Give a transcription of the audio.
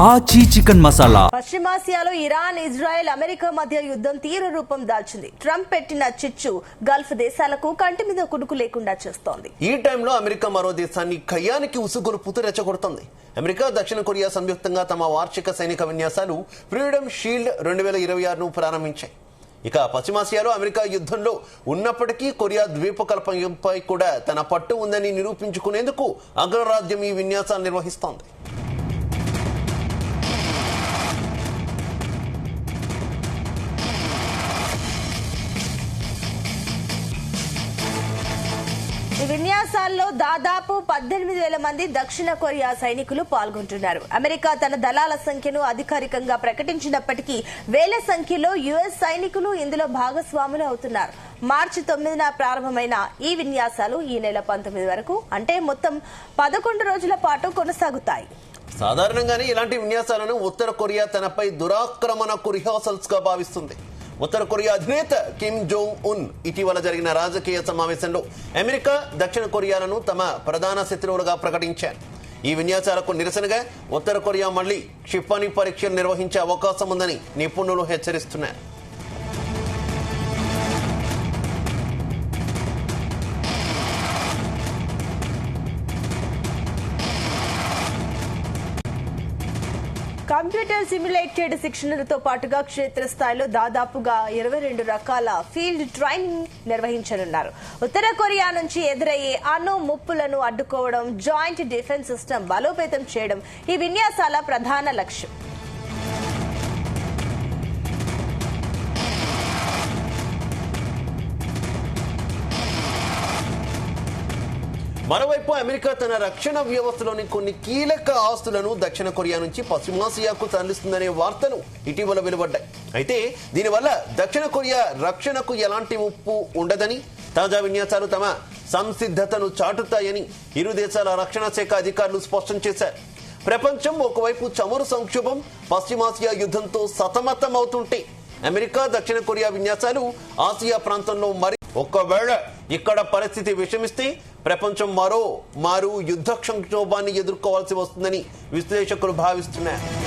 ఆచి చికెన్ మసాలా. పశ్చిమాసియాలో Iran, Israel, America మధ్య యుద్ధం తీవ్ర రూపం దాల్చింది. ట్రంప్ పెట్టిన చిచ్చు గల్ఫ్ దేశాలకు కంటి మీద కునుకు లేకుండా చేస్తోంది. ఈ టైంలో అమెరికా మరో దేశాన్ని కయ్యానికి ఉసుగొలుపుతూ రెచ్చగొడుతోంది. అమెరికా, దక్షిణ కొరియా సంయుక్తంగా తమ వార్షిక సైనిక విన్యాసాలు ఫ్రీడమ్ షీల్డ్ 2026ను ప్రారంభించాయి. ఇక పశ్చిమాసియాలో అమెరికా యుద్ధంలో ఉన్నప్పటికీ కొరియా ద్వీపకల్పంపై కూడా తన పట్టు ఉందని నిరూపించుకునేందుకు అగ్రరాజ్యం ఈ విన్యాసాలు నిర్వహిస్తోంది. ఈ విన్యాసాల్లో దాదాపు 18,000 మంది దక్షిణ కొరియా సైనికులు పాల్గొంటున్నారు. అమెరికా తన దళాల సంఖ్యను అధికారికంగా ప్రకటించినప్పటికీ వేల సంఖ్యలో యుఎస్ సైనికులు ఇందులో భాగస్వాములు అవుతున్నారు. మార్చి 9న ప్రారంభమైన ఈ విన్యాసాలు ఈ నెల 19 వరకు, అంటే మొత్తం 11 రోజుల పాటు కొనసాగుతాయి. సాధారణంగానే ఇలాంటి విన్యాసాలను ఉత్తర కొరియా తనపై దురాక్రమణకు రిహార్సల్స్ గా భావిస్తుంది. ఉత్తర కొరియా అధినేత కిమ్ జోంగ్ ఉన్ ఇటీవల జరిగిన రాజకీయ సమావేశంలో అమెరికా, దక్షిణ కొరియాలను తమ ప్రధాన శత్రువులుగా ప్రకటించారు. ఈ విన్యాసాలకు నిరసనగా ఉత్తర కొరియా మళ్లీ క్షిపణి పరీక్షలు నిర్వహించే అవకాశం ఉందని నిపుణులు హెచ్చరిస్తున్నారు. కంప్యూటర్ సిమ్యులేటెడ్ శిక్షణలతో పాటుగా క్షేత్రస్థాయిలో దాదాపుగా 22 రకాల ఫీల్డ్ ట్రైనింగ్ నిర్వహించనున్నారు. ఉత్తర కొరియా నుంచి ఎదురయ్యే అణు ముప్పులను అడ్డుకోవడం, జాయింట్ డిఫెన్స్ సిస్టమ్ బలోపేతం చేయడం ఈ విన్యాసాల ప్రధాన లక్ష్యం. మరోవైపు అమెరికా తన రక్షణ వ్యవస్థలోని కొన్ని కీలక ఆస్తులను దక్షిణ కొరియా నుంచి పశ్చిమాసియాకు తరలిస్తుందనే వార్తలు ఇటీవల వెలువడ్డాయి. అయితే దీనివల్ల దక్షిణ కొరియా రక్షణకు ఎలాంటి ముప్పు ఉండదని, తాజా విన్యాసాలు తమ సంసిద్ధతను చాటుతాయని ఇరు దేశాల రక్షణ శాఖ అధికారులు స్పష్టం చేశారు. ప్రపంచం ఒకవైపు చమురు సంక్షోభం, పశ్చిమాసియా యుద్ధంతో సతమతమవుతుంటే అమెరికా, దక్షిణ కొరియా విన్యాసాలు ఆసియా ప్రాంతంలో ఒకవేళ ఇక్కడ పరిస్థితి విషమిస్తే ప్రపంచం మారు యుద్ధ సంక్షోభాన్ని ఎదుర్కోవాల్సి వస్తుందని విశ్లేషకులు భావిస్తున్నారు.